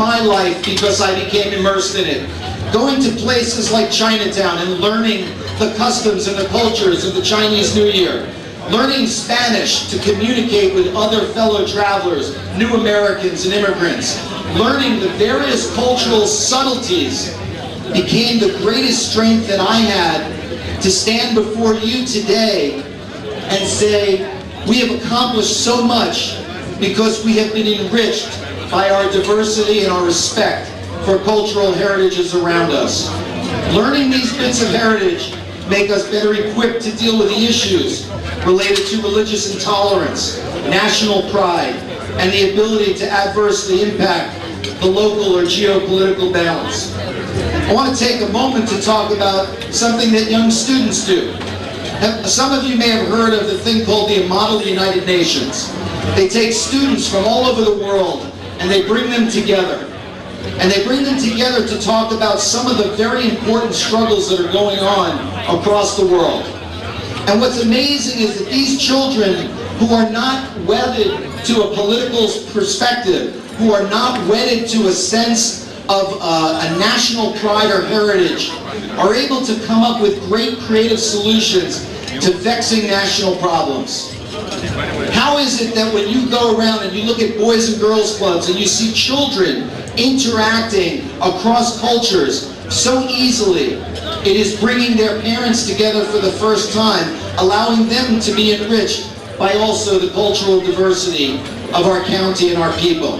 my life because I became immersed in it. Going to places like Chinatown and learning the customs and the cultures of the Chinese New Year. Learning Spanish to communicate with other fellow travelers, new Americans and immigrants. Learning the various cultural subtleties became the greatest strength that I had to stand before you today and say, we have accomplished so much because we have been enriched by our diversity and our respect for cultural heritages around us. Learning these bits of heritage make us better equipped to deal with the issues related to religious intolerance, national pride, and the ability to adversely impact the local or geopolitical balance. I want to take a moment to talk about something that young students do. Some of you may have heard of the thing called the Model United Nations. They take students from all over the world and they bring them together. And they bring them together to talk about some of the very important struggles that are going on across the world. And what's amazing is that these children who are not wedded to a political perspective, who are not wedded to a sense of a national pride or heritage, are able to come up with great creative solutions to vexing national problems. How is it that when you go around and you look at boys and girls clubs and you see children interacting across cultures so easily, it is bringing their parents together for the first time, allowing them to be enriched by also the cultural diversity of our county and our people.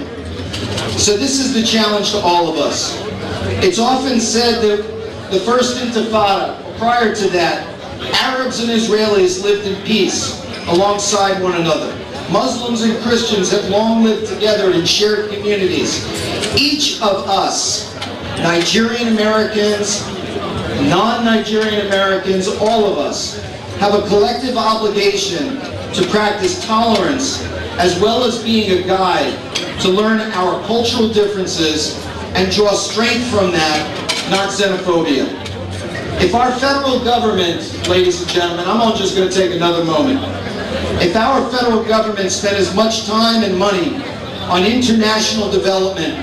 So this is the challenge to all of us. It's often said that the first Intifada, prior to that, Arabs and Israelis lived in peace alongside one another. Muslims and Christians have long lived together in shared communities. Each of us, Nigerian Americans, non-Nigerian Americans, all of us, have a collective obligation to practice tolerance as well as being a guide to learn our cultural differences and draw strength from that, not xenophobia. If our federal government, ladies and gentlemen, I'm just going to take another moment. If our federal government spent as much time and money on international development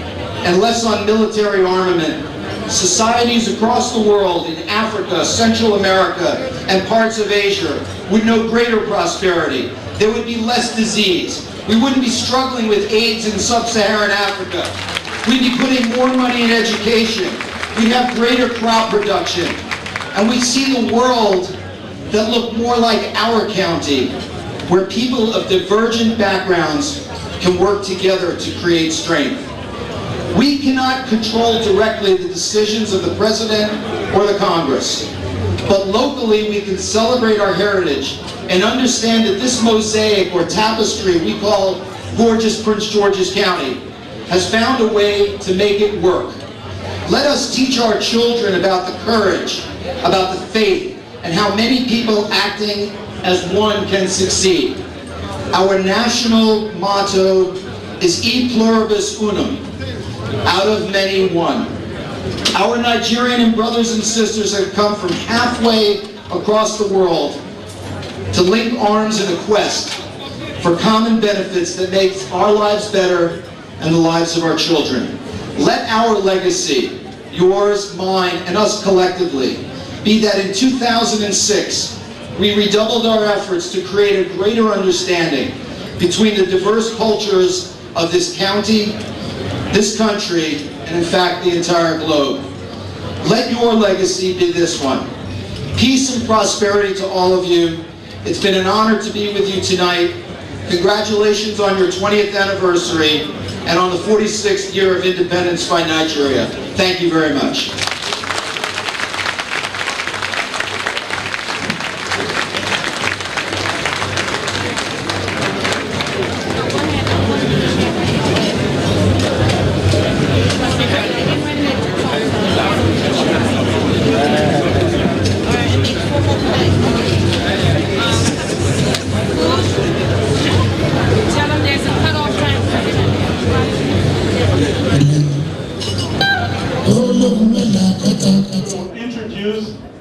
and less on military armament, societies across the world in Africa, Central America, and parts of Asia would know greater prosperity. There would be less disease. We wouldn't be struggling with AIDS in sub-Saharan Africa. We'd be putting more money in education. We'd have greater crop production. And we'd see the world that looked more like our county, where people of divergent backgrounds can work together to create strength. We cannot control directly the decisions of the President or the Congress, but locally we can celebrate our heritage and understand that this mosaic or tapestry we call gorgeous Prince George's County has found a way to make it work. Let us teach our children about the courage, about the faith, and how many people acting as one can succeed. Our national motto is E pluribus unum, out of many one. Our Nigerian brothers and sisters have come from halfway across the world to link arms in a quest for common benefits that make our lives better and the lives of our children. Let our legacy, yours, mine, and us collectively, be that in 2006, we redoubled our efforts to create a greater understanding between the diverse cultures of this county, this country, and in fact the entire globe. Let your legacy be this one. Peace and prosperity to all of you. It's been an honor to be with you tonight. Congratulations on your 20th anniversary and on the 46th year of independence by Nigeria. Thank you very much.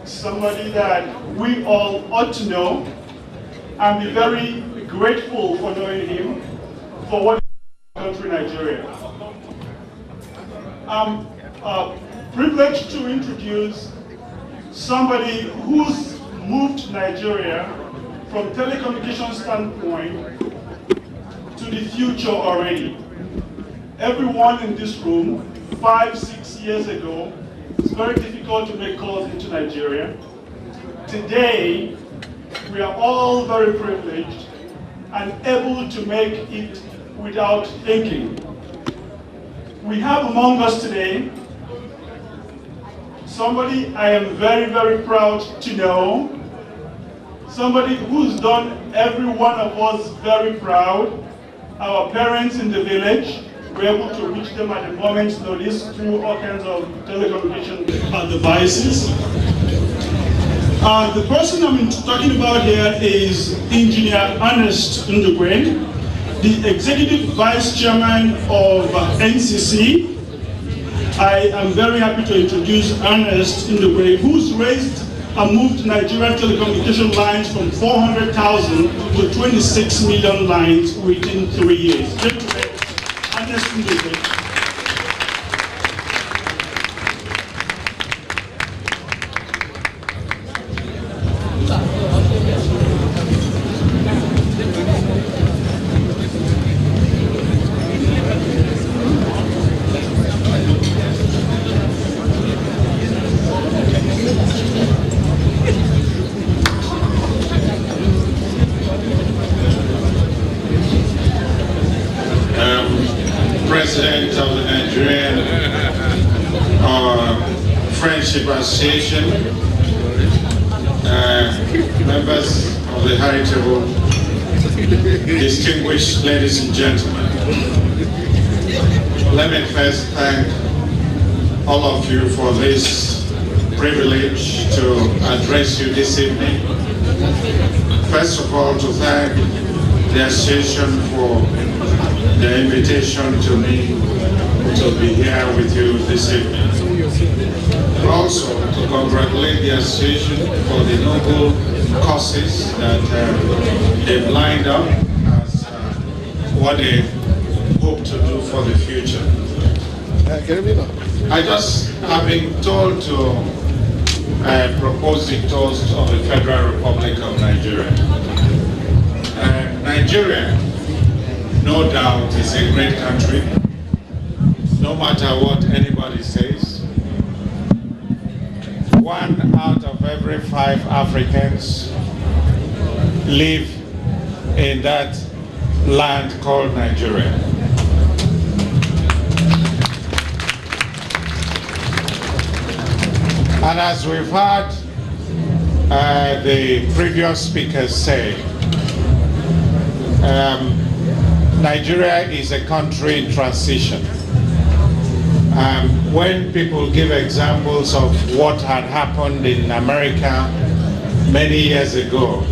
Somebody that we all ought to know and be very grateful for knowing him for what country Nigeria. I'm privileged to introduce somebody who's moved Nigeria from telecommunication standpoint to the future already. Everyone in this room, 5-6 years ago, it's very difficult to make calls into Nigeria. Today, we are all very privileged and able to make it without thinking. We have among us today somebody I am very, very proud to know, somebody who's done every one of us very proud. Our parents in the village, we're able to reach them at a moment's notice through all kinds of telecommunication devices. The person I'm talking about here is Engineer Ernest Ndugwe, the Executive Vice Chairman of NCC. I am very happy to introduce Ernest Ndugwe, who's raised and moved Nigerian telecommunication lines from 400,000 to 26 million lines within 3 years. Gentlemen, Ernest Ndugwe. President of the Nigerian Friendship Association, members of the high table, distinguished ladies and gentlemen. Let me first thank all of you for this privilege to address you this evening. First of all, to thank the association for the invitation to me to be here with you this evening. Also, to congratulate the association for the noble causes that they've lined up as what they hope to do for the future. I just have been told to propose the toast of the Federal Republic of Nigeria. Nigeria, no doubt, is a great country, no matter what anybody says. 1 out of every 5 Africans live in that land called Nigeria. And as we've heard the previous speakers say, Nigeria is a country in transition. When people give examples of what had happened in America many years ago,